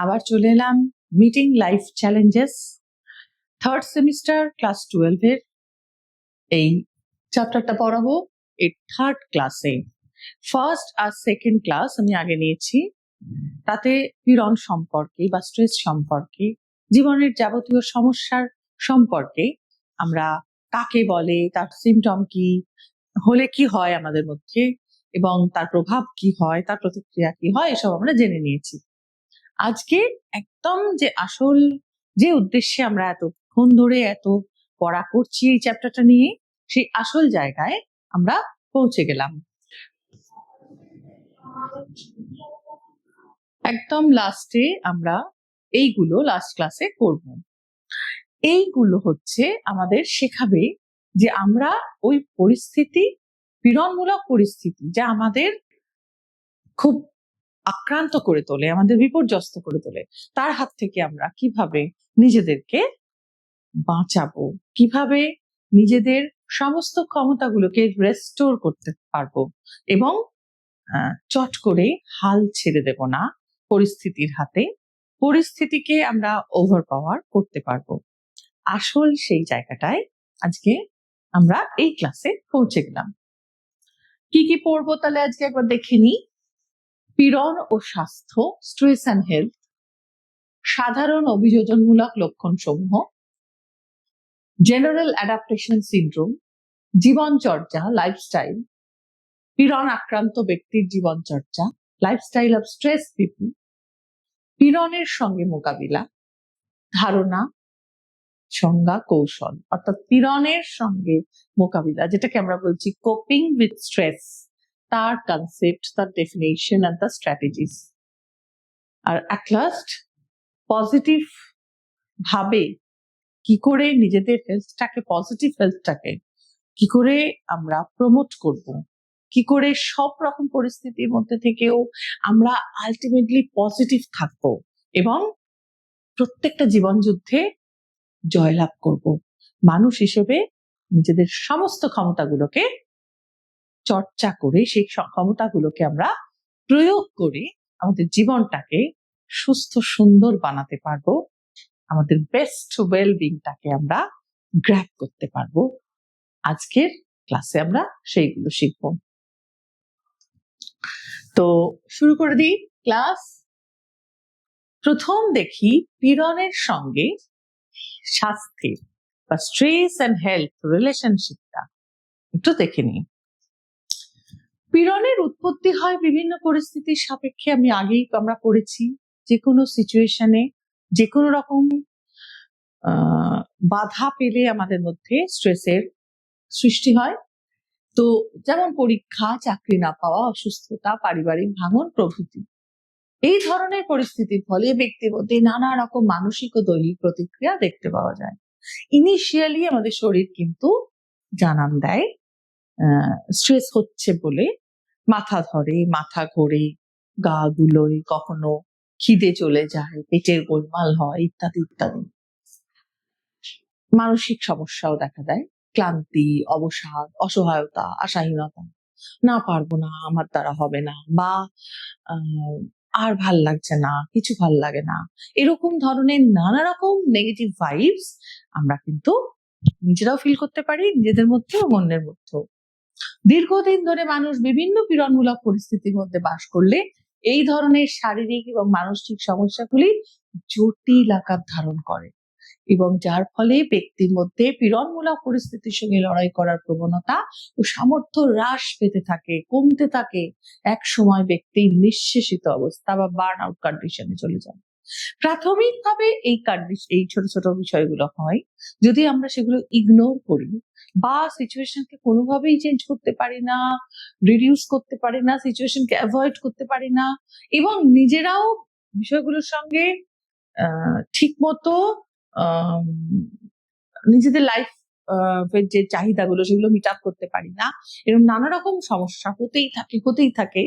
আবার চলে এলাম meeting life challenges third semester class 12 এর এই চ্যাপ্টারটা পড়াবো এই থার্ড ক্লাসে। ফার্স্ট আর সেকেন্ড ক্লাস আমি আগে নিয়েছি, তাতে পীড়ন সম্পর্কে বা স্ট্রেস সম্পর্কে, জীবনের যাবতীয় সমস্যার সম্পর্কে, আমরা কাকে বলে, তার সিমটম কি, হলে কি হয় আমাদের মধ্যে এবং তার প্রভাব কি হয়, তার প্রতিক্রিয়া কি হয়, এসব আমরা জেনে নিয়েছি। আজকে একদম যে আসল যে উদ্দেশ্যে আমরা এতক্ষণ ধরে এত পড়া করছি এই চ্যাপ্টারটা নিয়ে, সেই আসল জায়গায় আমরা পৌঁছে গেলাম। একদম লাস্টে আমরা এইগুলো লাস্ট ক্লাসে করব। এইগুলো হচ্ছে আমাদের শেখাবে যে আমরা ওই পরিস্থিতি, পীড়নমূলক পরিস্থিতি যা আমাদের খুব আক্রান্ত করে তোলে, আমাদের বিপর্যস্ত করে তোলে, তার হাত থেকে আমরা কিভাবে নিজেদেরকে বাঁচাবো, কিভাবে নিজেদের সমস্ত ক্ষমতাগুলোকে রেস্টোর করতে পারবো এবং চট করে হাল ছেড়ে দেব না পরিস্থিতির হাতে, পরিস্থিতিকে আমরা ওভার পাওয়ার করতে পারবো। আসল সেই জায়গাটায় আজকে আমরা এই ক্লাসে পৌঁছে গেলাম। কি কি পড়বো তাহলে আজকে একবার দেখে নিই। পীড়ন ও স্বাস্থ্য, স্ট্রেস অ্যান্ড হেলথ, সাধারণ অভিযোজনমূলক লক্ষণ সমূহ, জেনারেল অ্যাডাপ্টেশন সিনড্রোম, জীবনচর্চা, লাইফস্টাইল, পীড়ন আক্রান্ত ব্যক্তির জীবনচর্চা, লাইফস্টাইল অফ স্ট্রেস পিপল, পীড়নের সঙ্গে মোকাবিলা, ধারণা, সংজ্ঞা, কৌশল, অর্থাৎ পীড়নের সঙ্গে মোকাবিলা, যেটাকে আমরা বলছি কোপিং উইথ স্ট্রেস, তার কনসেপ্ট, তার ডেফিনেশন এন্ড দ্য স্ট্র্যাটেজিস। আর অ্যাট লাস্ট পজিটিভ ভাবে কি করে নিজেদের হেলথটাকে, পজিটিভ হেলথটাকে কি করে আমরা প্রমোট করব, কি করে সব রকম পরিস্থিতির মধ্যে থেকেও আমরা আলটিমেটলি পজিটিভ থাকবো এবং প্রত্যেকটা জীবন যুদ্ধে জয়লাভ করব। মানুষ হিসেবে নিজেদের সমস্ত ক্ষমতাগুলোকে চর্চা করে, সেই ক্ষমতাগুলোকে আমরা প্রয়োগ করে আমাদের জীবনটাকে সুস্থ সুন্দর বানাতে পারবো, আমাদের বেস্ট ওয়েলবিংটাকে আমরা গ্র্যাব করতে পারবো। আজকের ক্লাসে আমরা সেইগুলো শিখব। তো শুরু করে দিই ক্লাস। প্রথম দেখি পীড়নের সঙ্গে স্বাস্থ্যের বা স্ট্রেস অ্যান্ড হেলথ রিলেশনশিপটা একটু দেখে নিই। পীড়নের উৎপত্তি হয় বিভিন্ন পরিস্থিতির সাপেক্ষে, আমি আগেই আমরা পড়েছি। যে কোনো সিচুয়েশনে, যে কোনো রকম বাধা পেলে আমাদের মধ্যে স্ট্রেসের সৃষ্টি হয়। তো যেমন পরীক্ষা, চাকরি না পাওয়া, অসুস্থতা, পারিবারিক ভাঙন প্রভৃতি। এই ধরনের পরিস্থিতির ফলে ব্যক্তির মধ্যে নানা রকম মানসিক ও দৈহিক প্রতিক্রিয়া দেখতে পাওয়া যায়। ইনিশিয়ালি আমাদের শরীর কিন্তু জানান দেয় স্ট্রেস হচ্ছে বলে, মাথা ধরে, মাথা ঘোরে, গা গুলোয়, কখনো খিদে চলে যায়, পেটের গোলমাল হয়, ইত্যাদি ইত্যাদি। মানসিক সমস্যাও দেখা দেয়, ক্লান্তি, অবসাদ, অসহায়তা, আশাহীনতা, না পারবো না, আমার দ্বারা হবে না, বা আর ভাল লাগছে না, কিছু ভাল লাগে না, এরকম ধরনের নানা রকম নেগেটিভ ভাইবস আমরা কিন্তু নিজেরাও ফিল করতে পারি, নিজেদের মধ্যে ও অন্যের মধ্যেও। দীর্ঘদিন ধরে মানুষ বিভিন্ন পীড়নমূলক পরিস্থিতির মধ্যে বাস করলে এই ধরনের শারীরিক এবং মানসিক সমস্যাগুলি জটিল আকার ধারণ করে এবং যার ফলে ব্যক্তির মধ্যে পীড়নমূলক পরিস্থিতির সঙ্গে লড়াই করার প্রবণতা ও সামর্থ্য হ্রাস পেতে থাকে, কমতে থাকে। এক সময় ব্যক্তি নিঃশেষিত অবস্থা বা বার্ন আউট কন্ডিশনে চলে যায়। প্রাথমিকভাবে এই ছোট ছোট বিষয়গুলো হয়, যদি আমরা সেগুলো ইগনোর করি বা সিচুয়েশনকে কোনোভাবেই চেঞ্জ করতে পারি না, রিডিউস করতে পারি না, সিচুয়েশনকে অ্যাভয়েড করতে পারি না এবং নিজেরাও বিষয়গুলোর সঙ্গে ঠিক মতো নিজেদের লাইফ যে চাহিদাগুলো সেগুলো মিট আপ করতে পারি না, এরকম নানা রকম সমস্যা হতেই থাকে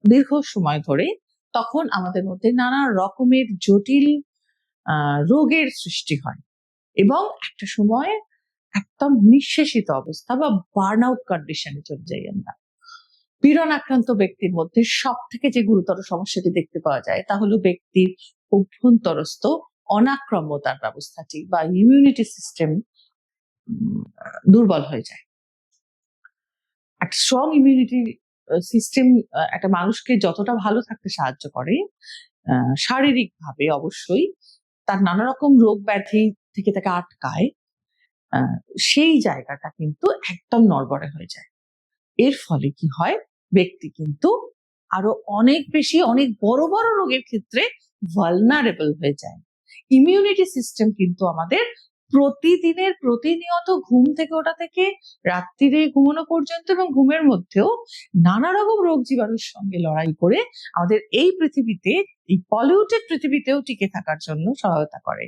দীর্ঘ সময় ধরে, তখন আমাদের মধ্যে নানা রকমের জটিল রোগের সৃষ্টি হয় এবং একটা সময় একদম নিঃশেষিত অবস্থা বা বার্ন আউট কন্ডিশনে চলে যাই আমরা। পীড়ন আক্রান্ত ব্যক্তির মধ্যে সব থেকে যে গুরুতর সমস্যাটি দেখতে পাওয়া যায় তা হলো ব্যক্তির অভ্যন্তরস্থ অনাক্রম্যতার ব্যবস্থাটি বা ইমিউনিটি সিস্টেম দুর্বল হয়ে যায়। একটা স্ট্রং ইমিউনিটি সিস্টেম একটা মানুষকে যতটা ভালো থাকতে সাহায্য করে, শারীরিক ভাবে অবশ্যই তার নানা রকম রোগ ব্যাধি থেকে তাকে আটকায়, সেই জায়গাটা কিন্তু একদম নড়বড়ে হয়ে যায়। এর ফলে কি হয়, ব্যক্তি কিন্তু আরো অনেক বেশি অনেক বড় বড় রোগের ক্ষেত্রে ভালনারেবল হয়ে যায়। ইমিউনিটি সিস্টেম কিন্তু আমাদের প্রতিদিনের প্রতিনিয়ত ঘুম থেকে ওঠা থেকে রাত্রিরে ঘুমানো পর্যন্ত এবং ঘুমের মধ্যেও নানা রকম রোগ জীবাণুর সঙ্গে লড়াই করে আমাদের এই পৃথিবীতে, এই পলিউটেড পৃথিবীতেও টিকে থাকার জন্য সহায়তা করে।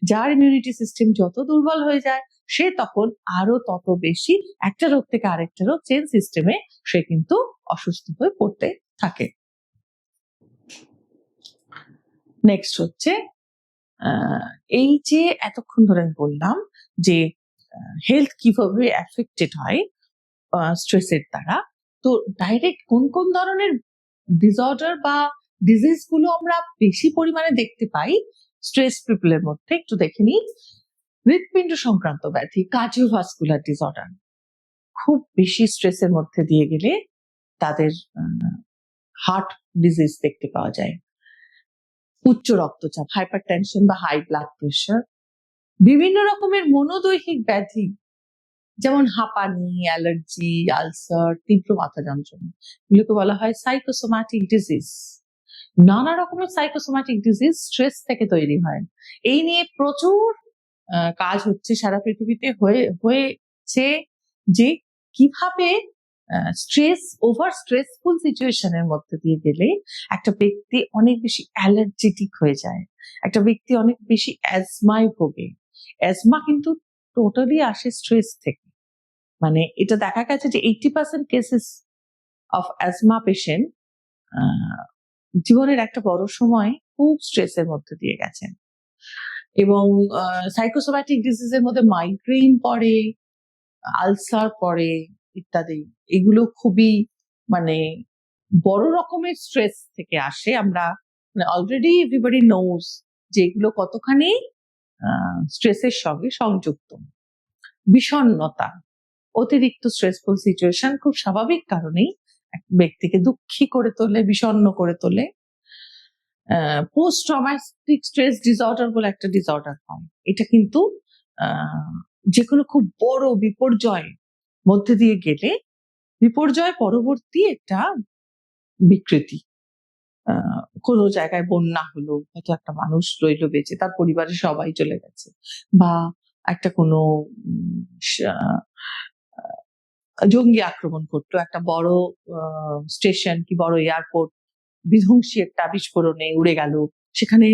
যার ইমিউনিটি সিস্টেম যত দুর্বল হয়ে যায় সে তখন আরো তত বেশি একটা রোগ থেকে আরেকটা রোগ চেন সিস্টেমে সে কিন্তু অসুস্থ হয়ে পড়তে থাকে। নেক্সট হচ্ছে এই যে এতক্ষণ ধরে আমি বললাম যে হেলথ কিভাবে এফেক্টেড হয় স্ট্রেসের দ্বারা, তো ডাইরেক্ট কোন কোন ধরনের ডিসঅর্ডার বা ডিজিজ গুলো আমরা বেশি পরিমাণে দেখতে পাই স্ট্রেস পিপলের মধ্যে একটু দেখে নিই। হৃৎপিণ্ড সংক্রান্ত ব্যাধি, কার্ডিওভাস্কুলার ডিসঅর্ডার, খুব বেশি স্ট্রেসের মধ্যে দিয়ে গেলে তাদের হার্ট ডিজিজ দেখতে পাওয়া যায়। উচ্চ রক্তচাপ, হাইপারটেনশন বা হাই ব্লাড প্রেশার, বিভিন্ন রকমের মনোদৈহিক ব্যাধি যেমন হাঁপানি, অ্যালার্জি, আলসার, তীব্র মাথা যন্ত্রণা, এগুলোকে বলা হয় সাইকোসোম্যাটিক ডিজিজ। নানা রকমের সাইকোসোম্যাটিক ডিজিজ স্ট্রেস থেকে তৈরি হয়। এই নিয়ে প্রচুর কাজ হচ্ছে সারা পৃথিবীতে, হয়েছে যে কিভাবে স্ট্রেস, ওভার স্ট্রেসফুল সিচুয়েশনের মধ্যে দিয়ে গেলে একটা ব্যক্তি অনেক বেশি অ্যালার্জেটিক হয়ে যায়, একটা ব্যক্তি অনেক বেশি অ্যাজমায় ভোগে। অ্যাজমা কিন্তু টোটালি আসে স্ট্রেস থেকে। মানে এটা দেখা গেছে যে 80% কেসেস অফ অ্যাজমা পেশেন্ট জীবনের একটা বড় সময় খুব স্ট্রেসের মধ্যে দিয়ে গেছেন। এবং সাইকোসোম্যাটিক ডিজিজের মধ্যে মাইগ্রেন পড়ে, আলসার পড়ে ইত্যাদি। এগুলো খুবই মানে বড় রকমের স্ট্রেস থেকে আসে। আমরা অলরেডি এভরিবডি নোজ যে এগুলো কতখানি স্ট্রেসের সঙ্গে সংযুক্ত। বিষণ্ণতা, অতিরিক্ত স্ট্রেসফুল সিচুয়েশন খুব স্বাভাবিক কারণেই ব্যক্তিকে দুঃখী করে তোলে, বিষণ্ণ করে তোলে। পোস্ট ট্রমাটিক স্ট্রেস ডিসঅর্ডার বলে একটা ডিসঅর্ডার হয়। এটা কিন্তু যে কোনো খুব বড় বিপর্যয় মধ্যে দিয়ে গেলে বিপর্যয় পরবর্তী একটা বিকৃতি, কোনো জায়গায় বন্যা হলো, হয়তো একটা মানুষ রইলো বেঁচে, তার পরিবারের সবাই চলে গেছে, বা একটা কোনো জঙ্গি আক্রমণ করতো, একটা বড় স্টেশন কি বড় এয়ারপোর্ট বিধ্বংসী একটা বিস্ফোরণে উড়ে গেল, সেখানে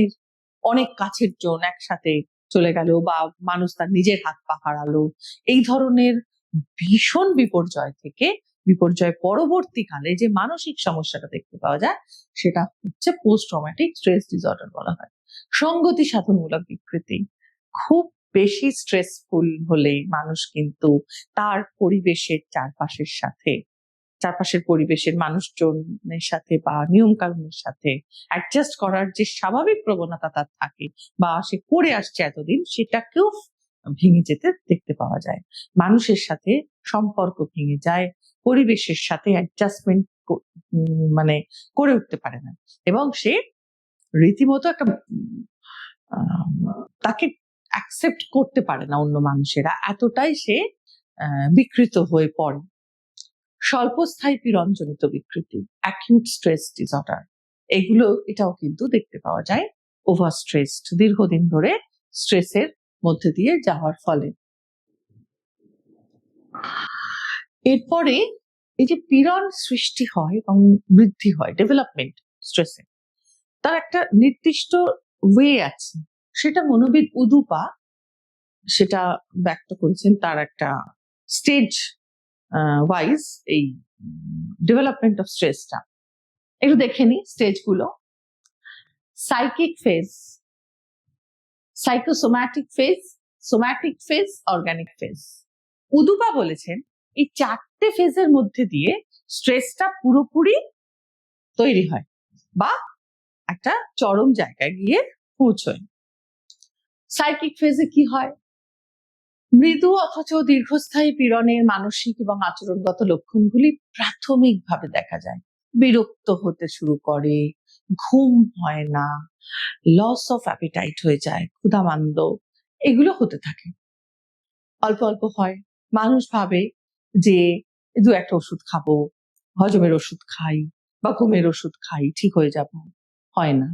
অনেক কাছের জন একসাথে চলে গেল, বা মানুষ তার নিজের হাত পা হারালো। এই ধরনের ভীষণ বিপর্যয় থেকে বিপর্যয় পরবর্তীকালে যে মানসিক সমস্যাটা দেখতে পাওয়া যায় সেটা হচ্ছে পোস্ট ট্রমাটিক স্ট্রেস ডিসঅর্ডার বলা হয়। সংগতি সাধনমূলক বিকৃতি, খুব বেশি স্ট্রেসফুল হলে মানুষ কিন্তু তার পরিবেশের চারপাশের পরিবেশের মানুষজনের সাথে বা নিয়ম কানুনের সাথে অ্যাডজাস্ট করার যে স্বাভাবিক প্রবণতা তার থাকে বা সে করে আসছে এতদিন, সেটাকেও ভেঙে যেতে দেখতে পাওয়া যায়। মানুষের সাথে সম্পর্ক ভেঙে যায়, পরিবেশের সাথে অ্যাডজাস্টমেন্ট মানে করে উঠতে পারে না, এবং সে রীতিমতো একটা তাকে অ্যাকসেপ্ট করতে পারে না অন্য মানুষেরা, এতটাই সে বিকৃত হয়ে পড়ে। স্বল্পস্থায়ী পীড়নজনিত বিকৃতি, অ্যাকিউট স্ট্রেস ডিসঅর্ডার, এটাও কিন্তু দেখতে পাওয়া যায় ওভার স্ট্রেসড, দীর্ঘদিন ধরে স্ট্রেসের মধ্যে দিয়ে যাওয়ার ফলে। এরপরে এই যে পীড়ন সৃষ্টি হয় এবং বৃদ্ধি হয়, ডেভেলপমেন্ট স্ট্রেসে, তার একটা নির্দিষ্ট ওয়ে আছে, সেটা মনোবিদ উদুপা সেটা ব্যক্ত করেছেন তার একটা স্টেজ ওয়াইজ এই ডেভেলপমেন্ট অফ স্ট্রেসটা। একটু দেখে নি স্টেজ গুলো। Psychic phase, psychosomatic phase, somatic phase, organic phase. Udupa বলেছেন এই চারটে ফেজের মধ্যে দিয়ে স্ট্রেসটা পুরোপুরি তৈরি হয় বা একটা চরম জায়গায় গিয়ে পৌঁছয়। সাইকিক ফেজে কি হয়? মৃদু অথচ দীর্ঘস্থায়ী পীড়নের মানসিক এবং আচরণগত লক্ষণগুলি প্রাথমিকভাবে দেখা যায়। বিরক্ত হতে শুরু করে, ঘুম হয় না, লস অফ অ্যাপিটাইট হয়ে যায়, ক্ষুধামান্দ, এগুলো হতে থাকে। অল্প অল্প হয়, মানুষ ভাবে যে দু একটা ওষুধ খাবো, হজমের ওষুধ খাই বা ঘুমের ওষুধ খাই, ঠিক হয়ে যাব, হয় না।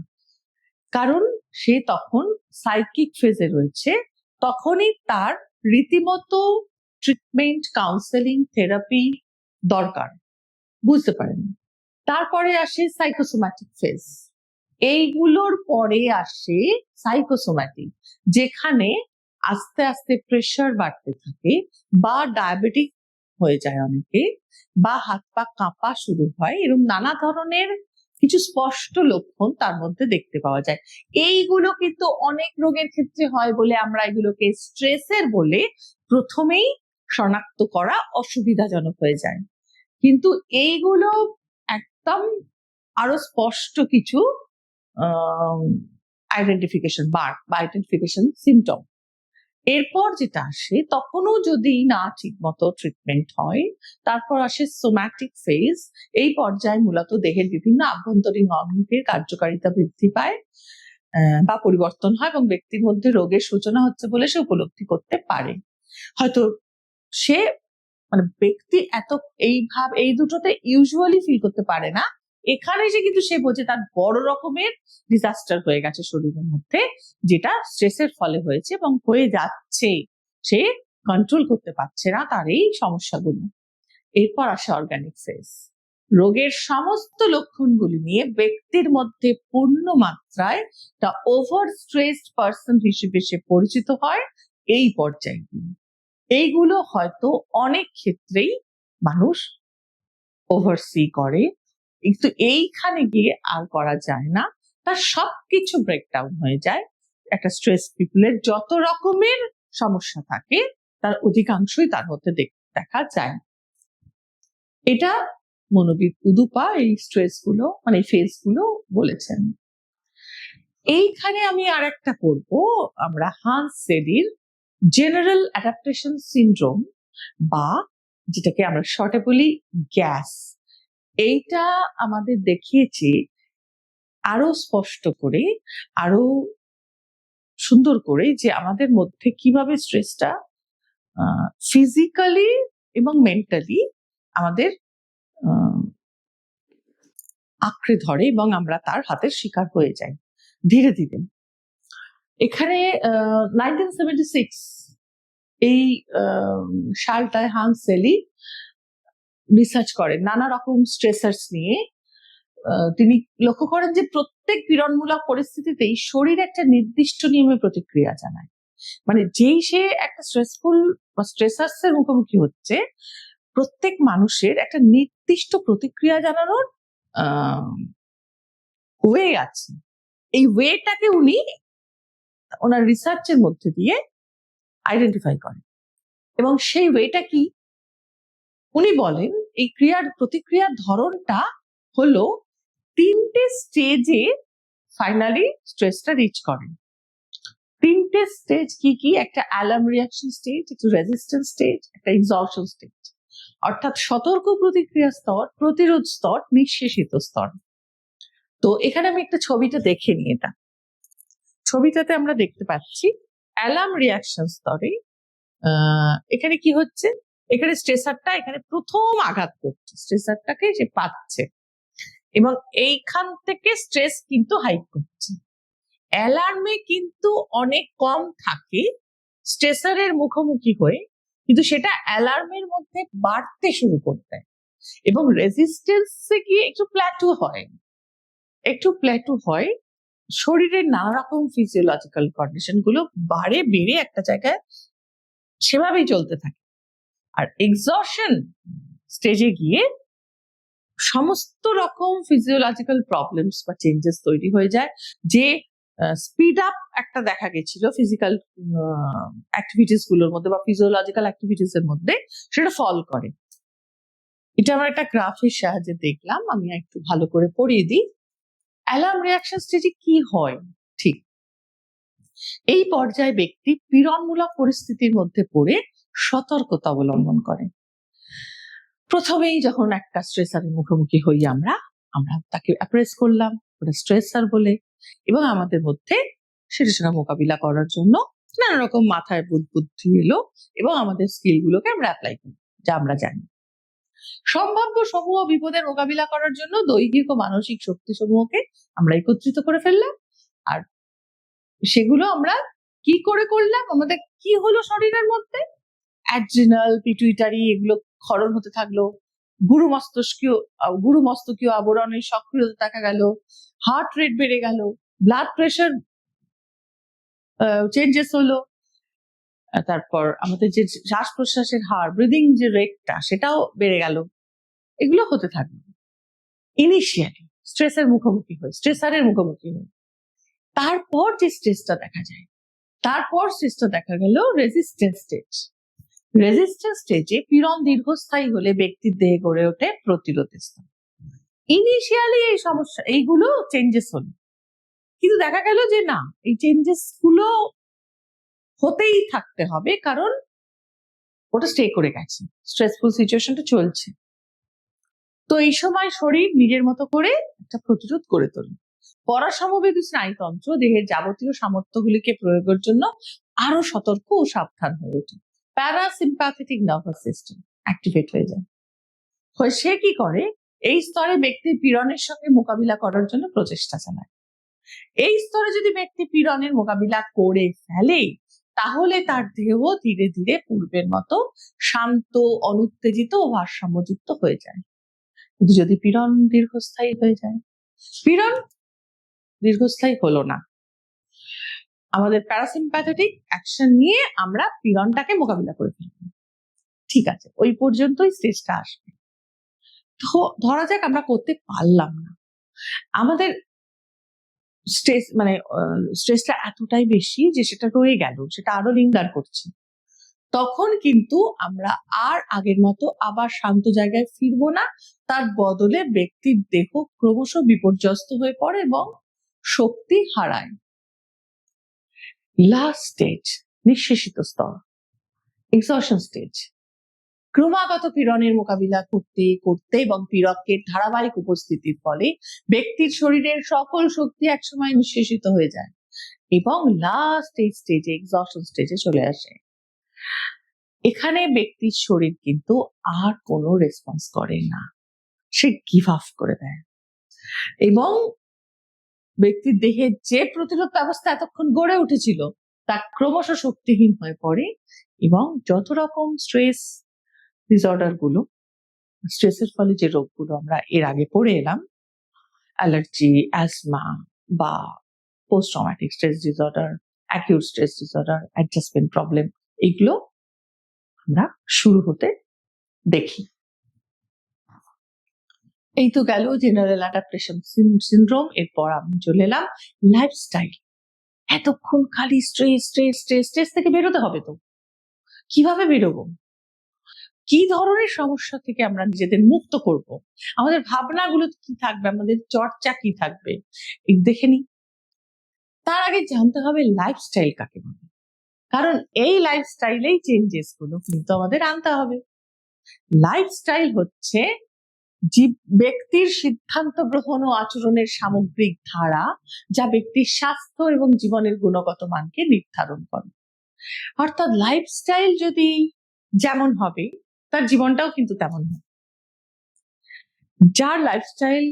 কারণ সে তখন সাইকিক ফেজে রয়েছে, তখনই তার রীতিমতো ট্রিটমেন্ট, কাউন্সেলিং, থেরাপি দরকার, বুঝতে পারেন। তারপরে আসে সাইকোসোম্যাটিক ফেজ। এইগুলোর পরে আসে সাইকোসোম্যাটিক, যেখানে আস্তে আস্তে প্রেশার বাড়তে থাকে বা ডায়াবেটিক হয়ে যায় অনেকে, বা হাত পা কাঁপা শুরু হয়, এরকম নানা ধরনের কিছু স্পষ্ট লক্ষণ তার মধ্যে দেখতে পাওয়া যায়। এইগুলো কিন্তু অনেক রোগের ক্ষেত্রে হয় বলে আমরা এগুলোকে স্ট্রেসের বলে প্রথমেই শনাক্ত করা অসুবিধাজনক হয়ে যায়। কিন্তু এইগুলো একদম আরো স্পষ্ট কিছু আইডেন্টিফিকেশন মার্ক বা আইডেন্টিফিকেশন সিমটম। এরপর যেটা আসে, তখনও যদি না ঠিক মতো ট্রিটমেন্ট হয়, তারপর আসে সোম্যাটিক ফেজ। এই পর্যায়ে মূলত দেহের বিভিন্ন আভ্যন্তরীণ অঙ্গের কার্যকারিতা বৃদ্ধি পায় বা পরিবর্তন হয় এবং ব্যক্তির মধ্যে রোগের সূচনা হচ্ছে বলে সে উপলব্ধি করতে পারে। হয়তো সে মানে ব্যক্তি এত এই দুটোতে ইউজুয়ালি ফিল করতে পারে না, এখানে যে কিন্তু সে বোঝে তার বড় রকমের ডিজাস্টার হয়ে গেছে শরীরের মধ্যে, যেটা স্ট্রেসের ফলে হয়েছে এবং হয়ে যাচ্ছে, সে কন্ট্রোল করতে পারছে না তার এই সমস্যাগুলো। এরপর আসে অর্গানিক ফেজ। রোগের সমস্ত লক্ষণগুলি নিয়ে ব্যক্তির মধ্যে পূর্ণ মাত্রায় দ্য ওভার স্ট্রেসড পার্সন হিসেবে সে পরিচিত হয়। এই পর্যায়গুলো, এইগুলো হয়তো অনেক ক্ষেত্রেই মানুষ ওভারসি করে, কিন্তু এইখানে গিয়ে আর করা যায় না, তার সবকিছু ব্রেকডাউন হয়ে যায়। একটা স্ট্রেস পিপলের যত রকমের সমস্যা থাকে তার অধিকাংশই তার মধ্যে দেখা যায়। এটা মনোবিদ উদুপা এই স্ট্রেস গুলো মানে ফেজ গুলো বলেছেন। এইখানে আমি আর একটা করবো, আমরা হান্স সেলির জেনারেল অ্যাডাপ্টেশন সিনড্রোম বা যেটাকে আমরা শর্টে বলি গ্যাস, এইটা আমাদের দেখিয়েছে আরো স্পষ্ট করে, আরো সুন্দর করে, যে আমাদের মধ্যে কিভাবে স্ট্রেসটা ফিজিক্যালি এবং মেন্টালি আমাদের আঁকড়ে ধরে এবং আমরা তার হাতের শিকার হয়ে যাই ধীরে ধীরে। এখানে 1976 এই সালটায় হান্স সেলি রিসার্চ করেন নানা রকম স্ট্রেসার্স নিয়ে। তিনি লক্ষ্য করেন যে প্রত্যেক পীড়নমূলক পরিস্থিতিতেই শরীর একটা নির্দিষ্ট নিয়মে প্রতিক্রিয়া জানায়। মানে যেই সে একটা স্ট্রেসফুল বা স্ট্রেসার্স এর মুখোমুখি হচ্ছে, প্রত্যেক মানুষের একটা নির্দিষ্ট প্রতিক্রিয়া জানানোর ওয়ে আছে। এই ওয়েটাকে উনি ওনার রিসার্চের মধ্যে দিয়ে আইডেন্টিফাই করেন। এবং সেই ওয়েটা কি, উনি বলেন এই প্রতিক্রিয়ার ধরনটা হলো 3টে স্টেজে ফাইনালি স্ট্রেসটা রিচ করেন। 3টে স্টেজ কি কি? একটা অ্যালার্ম রিয়াকশন স্টেজ, একটা রেজিস্ট্যান্স স্টেজ, একটা এক্সহশন স্টেজ। অর্থাৎ সতর্ক প্রতিক্রিয়া স্তর, প্রতিরোধ স্তর, নিঃশেষিত স্তর। তো এখানে আমি একটা ছবিটা দেখে নিই। এটা ছবিটাতে আমরা দেখতে পাচ্ছি অ্যালার্ম রিয়াকশন স্তরে এখানে কি হচ্ছে, এখানে স্ট্রেসারটা এখানে প্রথম আঘাত করছে, স্ট্রেসারটাকে সে পাচ্ছে এবং এইখান থেকে স্ট্রেস কিন্তু হাইক করছে। অ্যালার্মে কিন্তু অনেক কম থাকে স্ট্রেসারের মুখোমুখি হয়ে, কিন্তু সেটা অ্যালার্মের মধ্যে বাড়তে শুরু করতে এবং রেজিস্ট্যান্সে গিয়ে একটু প্ল্যাটু হয়। শরীরের নানা রকম ফিজিওলজিক্যাল কন্ডিশন গুলো বেড়ে একটা জায়গায় সেভাবেই চলতে থাকে। আর এক্সহশন স্টেজে গিয়ে সমস্ত রকম ফিজিওলজিক্যাল প্রবলেমস বা চেঞ্জেস তৈরি হয়ে যায়। যে স্পিড আপ একটা দেখা গেছিল ফিজিক্যাল অ্যাক্টিভিটিস গুলোর মধ্যে বা ফিজিওলজিক্যাল অ্যাক্টিভিটিস এর মধ্যে, সেটা ফল করে। এটা আমরা একটা গ্রাফের সাহায্যে দেখলাম, আমি একটু ভালো করে পড়িয়ে দিই। অ্যালার্ম রিয়াকশন স্টেজে কি হয়? ঠিক এই পর্যায়ে ব্যক্তি পীড়নমূলক পরিস্থিতির মধ্যে পড়ে সতর্কতা অবলম্বন করে। প্রথমেই যখন একটা স্ট্রেসারের মুখোমুখি হই আমরা তাকে অ্যাপ্রেস করলাম, ওটা স্ট্রেসার বলে, এবং আমাদের মধ্যে সেটা মোকাবিলা করার জন্য নানা রকম মাথায় বুদ্ধি এলো এবং আমাদের স্কিল গুলোকে আমরা অ্যাপ্লাই করি, যা আমরা জানি। সম্ভাব্য সমূহ বিপদের মোকাবিলা করার জন্য দৈহিক ও মানসিক শক্তি সমূহকে আমরা একত্রিত করে ফেললাম। আর সেগুলো আমরা কি করে করলাম? আমাদের কি হলো শরীরের মধ্যে? অ্যাড্রিনাল, পিটুইটারি এগুলো ক্ষরণ হতে থাকলো, গুরু মস্তকীয় আবরণের সক্রিয়তা দেখা গেল, হার্ট রেট বেড়ে গেল, ব্লাড প্রেশার চেঞ্জেস হলো, তারপর আমাদের যে শ্বাস প্রশ্বাসের হার, ব্রিদিং যে রেটটা সেটাও বেড়ে গেল। এগুলো হতে থাকলো ইনিশিয়ালি স্ট্রেসারের মুখোমুখি হই। তারপর যে স্টেজটা দেখা যায়, দেখা গেল রেজিস্ট্যান্স স্টেজে পীড়ন দীর্ঘস্থায়ী হলে ব্যক্তির দেহে গড়ে ওঠে প্রতিরোধ স্তর। ইনিশিয়ালি এইগুলো চেঞ্জেস হলো, কিন্তু দেখা গেল যে না, এই চেঞ্জেস গুলো হতেই থাকতে হবে, কারণ ওটা স্টে করে গেছে, স্ট্রেসফুল সিচুয়েশনটা চলছে। তো এই সময় শরীর নিজের মতো করে একটা প্রতিরোধ করে তোলে। পরাসমবেদী স্নায়ুতন্ত্র দেহের যাবতীয় সামর্থ্যগুলিকে প্রয়োগের জন্য আরো সতর্ক ও সাবধান হয়ে ওঠে। প্যারাসিম্প্যাথেটিক নার্ভাস সিস্টেম অ্যাক্টিভেট হয়ে যায়। সে কি করে? এই স্তরে ব্যক্তির পীড়নের সঙ্গে মোকাবিলা করার জন্য প্রচেষ্টা চালায়। এই স্তরে যদি ব্যক্তি পীড়নের মোকাবিলা করে ফেলে, তাহলে তার দেহ ধীরে ধীরে পূর্বের মতো শান্ত, অনুত্তেজিত ও ভারসাম্যযুক্ত হয়ে যায়। কিন্তু যদি পীড়ন দীর্ঘস্থায়ী হয়ে যায়, পীড়ন দীর্ঘস্থায়ী হলো না, আমাদের প্যারাসিম্প্যাথেটিক অ্যাকশন নিয়ে আমরা পীড়নটাকে মোকাবিলা করে ফেলব, ঠিক আছে, ওই পর্যন্তই স্টেজটা আসবে। তো ধরা যাক আমরা করতে পারলাম না, আমাদের স্ট্রেসটা এতটাই বেশি যে সেটা রয়ে গেল, সেটা আরো লিঙ্গার করছে। তখন কিন্তু আমরা আর আগের মতো আবার শান্ত জায়গায় ফিরবো না, তার বদলে ব্যক্তির দেহ ক্রমশ বিপর্যস্ত হয়ে পড়ে এবং শক্তি হারায়। লাস্ট স্টেজ, নিঃশেষিত স্তর, এক্সহশন স্টেজ। ক্রমাগত পীড়নের মোকাবিলা করতে করতে এবং পীড়কের ধারাবাহিক উপস্থিতির ফলে ব্যক্তির শরীরের সকল শক্তি একসময় নিঃশেষিত হয়ে যায় এবং লাস্ট এই স্টেজে, এক্সহশন স্টেজে চলে আসে। এখানে ব্যক্তির শরীর কিন্তু আর কোনো রেসপন্স করে না, সে গিভ আপ করে দেয় এবং ব্যক্তির দেহে যে প্রতিরোধ ব্যবস্থা এতক্ষণ গড়ে উঠেছিল তা ক্রমশ শক্তিহীন হয়ে পড়ে এবং যত রকম স্ট্রেস ডিসঅর্ডার গুলো, স্ট্রেসের ফলে যে রোগগুলো আমরা এর আগে পড়ে এলাম, অ্যালার্জি, অ্যাজমা বা post traumatic stress disorder, acute stress disorder, adjustment problem, এগুলো আমরা শুরু হতে দেখি। এই তো গেল জেনারেল অ্যাডাপ্টেশন সিনড্রোম। এরপর আমি চলে এলাম লাইফস্টাইল। এতক্ষণ খালি স্ট্রেস স্ট্রেস স্ট্রেস স্ট্রেস থেকে বেরোতে হবে, তো কিভাবে বেরোবো? কি ধরনের সমস্যা থেকে আমরা নিজেদের মুক্ত করব? আমাদের ভাবনাগুলো কি থাকবে, আমাদের চর্চা কি থাকবে, দেখে নি। তার আগে জানতে হবে লাইফস্টাইল কাকে বলে, কারণ এই লাইফস্টাইলেই চেঞ্জেস গুলো কিন্তু আমাদের আনতে হবে। লাইফস্টাইল হচ্ছে ব্যক্তির সিদ্ধান্ত গ্রহণ ও আচরণের সামগ্রিক ধারা, যা ব্যক্তির স্বাস্থ্য এবং জীবনের গুণগত মানকে নির্ধারণ করে। অর্থাৎ লাইফস্টাইল যদি যেমন হবে, তার জীবনটাও কিন্তু তেমন হবে। যার লাইফস্টাইল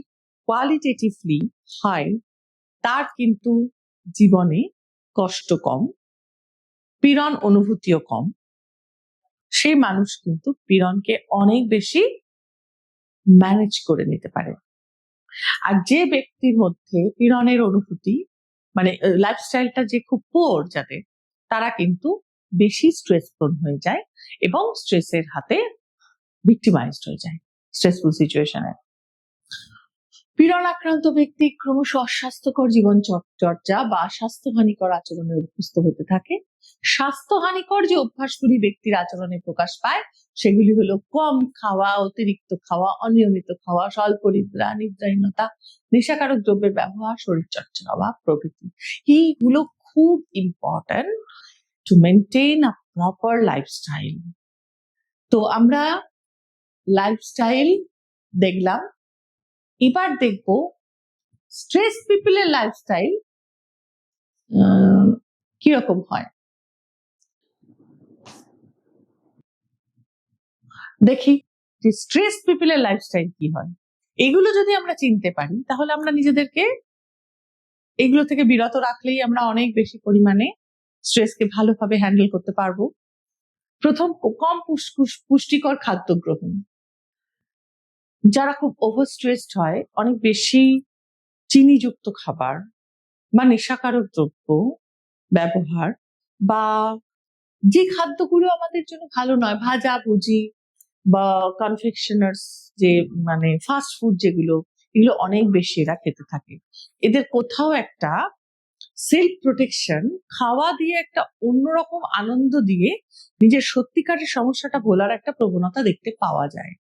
কোয়ালিটেটিভলি হাই, তার কিন্তু জীবনে কষ্ট কম, পীড়ন অনুভূতিও কম। সেই মানুষ কিন্তু পীড়নকে অনেক বেশি ম্যানেজ করে নিতে পারে। আর যে ব্যক্তির মধ্যে পীড়নের অনুভূতি, মানে লাইফস্টাইলটা যে খুব পুয়ার যাদের, তারা কিন্তু বেশি স্ট্রেস প্রোন হয়ে যায় এবং স্ট্রেসের হাতে ভিক্টিমাইজড হয়ে যায় স্ট্রেসফুল সিচুয়েশনে। পীড়ন আক্রান্ত ব্যক্তি ক্রমশ অস্বাস্থ্যকর জীবন চর্চা বা স্বাস্থ্যহানিকর আচরণে অভ্যস্ত হতে থাকে। স্বাস্থ্যহানিকর যে অভ্যাসগুলি ব্যক্তির আচরণে প্রকাশ পায় সেগুলি হলো কম খাওয়া, অতিরিক্ত খাওয়া, অনিয়মিত খাওয়া, স্বল্প নিদ্রা, নিদ্রাহীনতা, নেশাকারক দ্রব্যের ব্যবহার, শরীরচর্চার অভাব প্রভৃতি। এইগুলো খুব important to maintain a proper lifestyle. তো আমরা লাইফস্টাইল দেখলাম, এবার দেখবো স্ট্রেস পিপলের লাইফস্টাইল কিরকম হয়। দেখি যে স্ট্রেস পিপলের লাইফস্টাইল কি হয়। এগুলো যদি আমরা চিনতে পারি তাহলে আমরা নিজেদেরকে এগুলো থেকে বিরত রাখলেই আমরা অনেক বেশি পরিমাণে স্ট্রেসকে ভালোভাবে হ্যান্ডেল করতে পারবো। প্রথম, কম পুষ্টিকর খাদ্য গ্রহণ। যারা খুব ওভার স্ট্রেসড হয়, অনেক বেশি চিনিযুক্ত খাবার বা নেশাকারক দ্রব্য ব্যবহার, বা যে খাদ্যগুলো আমাদের জন্য ভালো নয়, ভাজা ভুজি বা কনফেকশনার্স, যে মানে ফাস্ট ফুড যেগুলো, এগুলো অনেক বেশি এরা খেতে থাকে। এদের কোথাও একটা সেলফ প্রোটেকশন, খাওয়া দিয়ে একটা অন্যরকম আনন্দ দিয়ে নিজের সত্যিকারের সমস্যাটা ভোলার একটা প্রবণতা দেখতে পাওয়া যায়।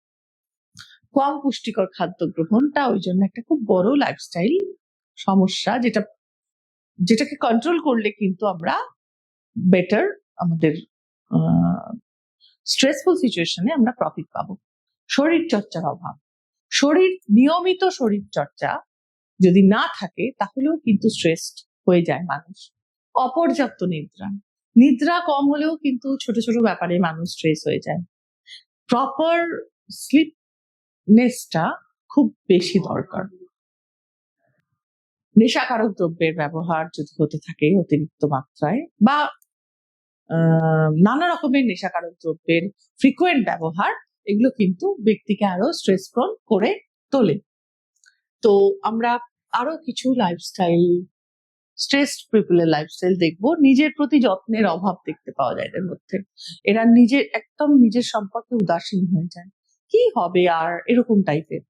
কম পুষ্টিকর খাদ্য গ্রহণটা ওই জন্য একটা খুব বড় লাইফস্টাইল সমস্যা, যেটাকে কন্ট্রোল করলে কিন্তু আমরা বেটার আমাদের স্ট্রেসফুল সিচুয়েশনে আমরা প্রফিট পাবো। শরীর চর্চার অভাব, নিয়মিত শরীর চর্চা যদি না থাকে তাহলেও কিন্তু স্ট্রেসড হয়ে যায় মানুষ। অপর্যাপ্ত নিদ্রা কম হলেও কিন্তু ছোট ছোট ব্যাপারে মানুষ স্ট্রেস হয়ে যায়। প্রপার স্লিপনেসটা খুব বেশি দরকার। নেশাকারক দ্রব্যের ব্যবহার যদি হতে থাকে অতিরিক্ত মাত্রায়, বা নানা রকমের নেশাকারক দ্রব্যের ফ্রিকোয়েন্ট ব্যবহার, এগুলো কিন্তু ব্যক্তিকে আরো স্ট্রেস প্রন করে তোলে। তো আমরা আরো কিছু লাইফস্টাইল, স্ট্রেসড পিপলের লাইফস্টাইল দেখবো। নিজের প্রতি যত্নের অভাব দেখতে পাওয়া যায় এদের মধ্যে। এরা নিজের সম্পর্কে উদাসীন হয়ে যায়, কি হবে আর এরকম টাইপের।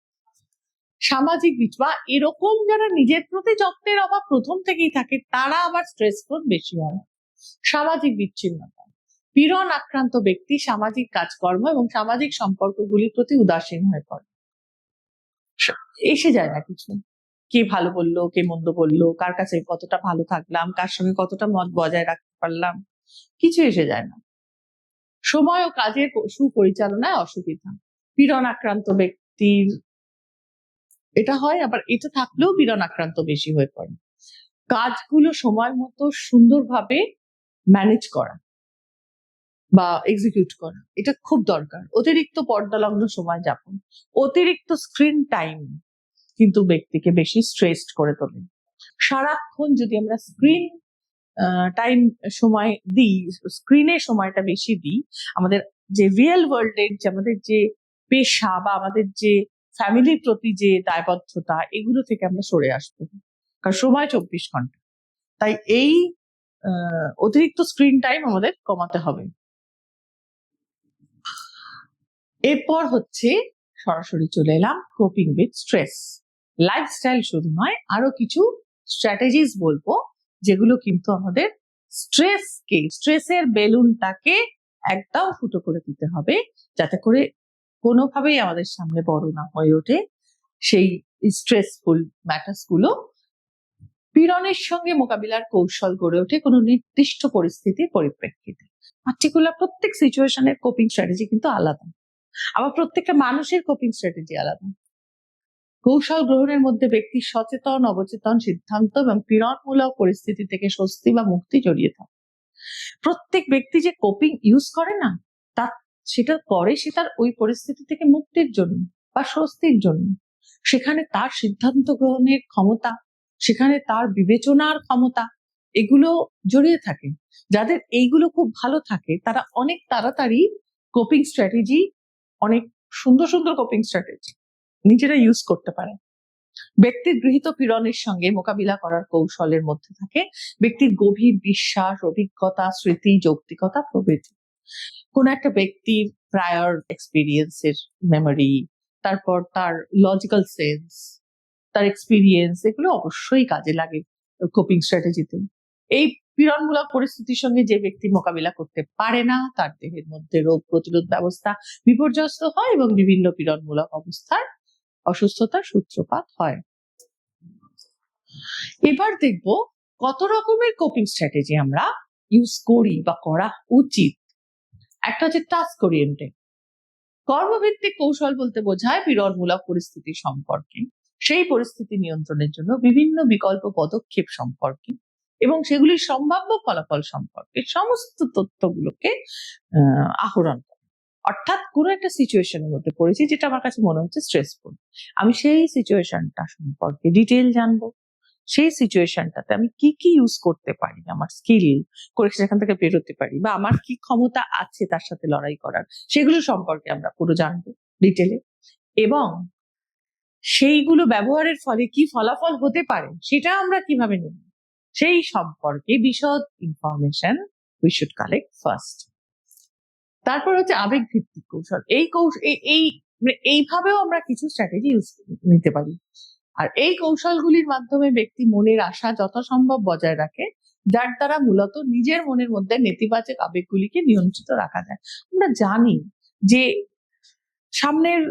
সামাজিক বা এরকম যারা নিজের প্রতি যত্নের অভাব প্রথম থেকেই থাকে, তারা আবার স্ট্রেস প্রন বেশি হয়। সামাজিক বিচ্ছিন্নতা, পীড়ন আক্রান্ত ব্যক্তি সামাজিক কাজকর্ম এবং সামাজিক সম্পর্কগুলির প্রতি উদাসীন হয়ে পড়ে। এসে যায় না কিছু, কে ভালো বললো, কে মন্দ বললো, কার কাছে কতটা ভালো থাকলাম, কার সঙ্গে কতটা মত বজায় রাখতে পারলাম, কিছু এসে যায় না। সময় ও কাজের সুপরিচালনায় অসুবিধা, পীড়ন আক্রান্ত ব্যক্তির এটা হয়, আবার এটা থাকলেও পীড়ন আক্রান্ত বেশি হয়ে পড়ে। কাজগুলো সময় মতো সুন্দরভাবে ম্যানেজ করা বা এক্সিকিউট করা, এটা খুব দরকার। অতিরিক্ত পর্দালগ্ন সময় যাপন, অতিরিক্ত স্ক্রিন টাইম কিন্তু ব্যক্তিকে বেশি স্ট্রেসড করে তোলে। সারাক্ষণ যদি আমরা স্ক্রিন টাইম সময় দিই, স্ক্রিনের সময়টা বেশি দিই, আমাদের যে রিয়েল ওয়ার্ল্ডের যে আমাদের যে পেশা বা আমাদের যে ফ্যামিলির প্রতি যে দায়বদ্ধতা, এগুলো থেকে আমরা সরে আসবো, কারণ সময় 24 ঘন্টা। তাই এই অতিরিক্ত স্ক্রিন টাইম আমাদের কমাতে হবে। এরপর হচ্ছে সরাসরি চলে এলাম কোপিং উইথ স্ট্রেস। লাইফস্টাইল শুধু নয়, আরো কিছু স্ট্র্যাটেজিস বলবো যেগুলো কিন্তু আমাদের স্ট্রেসের বেলুনটাকে একদম ফুটো করে দিতে হবে, যাতে করে কোনোভাবেই আমাদের সামনে বড় না হয়ে ওঠে সেই স্ট্রেসফুল ম্যাটার্স গুলো। পীড়নের সঙ্গে মোকাবিলার কৌশল গড়ে ওঠে কোনো নির্দিষ্ট পরিস্থিতির পরিপ্রেক্ষিতে। পার্টিকুলার প্রত্যেক সিচুয়েশনের কোপিং স্ট্র্যাটেজি কিন্তু আলাদা, আবার প্রত্যেকটা মানুষের কোপিং স্ট্র্যাটেজি আলাদা। কৌশল গ্রহণের মধ্যে ব্যক্তির সচেতন অবচেতন সিদ্ধান্ত এবং পীড়নমূলক পরিস্থিতি থেকে স্বস্তি বা মুক্তি জড়িয়ে থাকে। প্রত্যেক ব্যক্তি যে কোপিং ইউজ করে না, সেটা করে সে তার ওই পরিস্থিতি থেকে মুক্তির জন্য বা স্বস্তির জন্য। সেখানে তার সিদ্ধান্ত গ্রহণের ক্ষমতা, সেখানে তার বিবেচনার ক্ষমতা, এগুলো জড়িয়ে থাকে। যাদের এইগুলো খুব ভালো থাকে তারা অনেক তাড়াতাড়ি কোপিং স্ট্র্যাটেজি, অনেক সুন্দর সুন্দর কোপিং স্ট্র্যাটেজি নিজেরা ইউজ করতে পারে। ব্যক্তির গৃহীত পীড়নের সঙ্গে মোকাবিলা করার কৌশলের মধ্যে থাকে ব্যক্তির গভীর বিশ্বাস, অভিজ্ঞতা, স্মৃতি, যৌক্তিকতা প্রভৃতি। কোন একটা ব্যক্তির প্রায়র এক্সপিরিয়েন্সের মেমোরি, তারপর তার লজিক্যাল সেন্স, তার এক্সপিরিয়েন্স, এগুলো অবশ্যই কাজে লাগে কোপিং স্ট্র্যাটেজিতে। এই পীড়নমূলক পরিস্থিতির সঙ্গে যে ব্যক্তি মোকাবিলা করতে পারে না, তার দেহের মধ্যে রোগ প্রতিরোধ ব্যবস্থা বিপর্যস্ত হয় এবং বিভিন্ন পীড়নমূলক অবস্থার অসুস্থতার সূত্রপাত হয়। এবার দেখব কত রকমের কোপিং স্ট্র্যাটেজি আমরা ইউজ করি বা করা উচিত। একটা হচ্ছে টাস্ক ওরিয়েন্টেড। কর্মভিত্তিক কৌশল বলতে বোঝায় পীড়নমূলক পরিস্থিতি সম্পর্কে, সেই পরিস্থিতি নিয়ন্ত্রণের জন্য বিভিন্ন বিকল্প পদক্ষেপ সম্পর্কে এবং সেগুলির সম্ভাব্য ফলাফল সম্পর্কে সমস্ত তথ্যগুলোকে আহরণ করে। অর্থাৎ কোনো একটা সিচুয়েশনের মধ্যে পড়েছি যেটা আমার কাছে মনে হচ্ছে স্ট্রেসফুল, আমি সেই সিচুয়েশনটা সম্পর্কে ডিটেইল জানবো, সেই সিচুয়েশনটাতে আমি কি কি ইউজ করতে পারি, আমার স্কিল করে সেখান থেকে বেরোতে পারি, বা আমার কি ক্ষমতা আছে তার সাথে লড়াই করার, সেগুলো সম্পর্কে আমরা পুরো জানবো ডিটেলে, এবং সেইগুলো ব্যবহারের ফলে কি ফলাফল হতে পারে সেটা আমরা কিভাবে নেব সেই সম্পর্কে বিশদ information we should collect first. তারপর হচ্ছে আবেগ ভিত্তিক কৌশল। এইভাবেও আমরা কিছু স্ট্র্যাটেজি ইউজ নিতে পারি। আর এই কৌশলগুলির মাধ্যমে ব্যক্তি মনের আশা যথাসম্ভব বজায় রাখে, যার দ্বারা মূলত নিজের মনের মধ্যে নেতিবাচক আবেগগুলিকে নিয়ন্ত্রিত রাখা যায়। আমরা জানি যে সামনের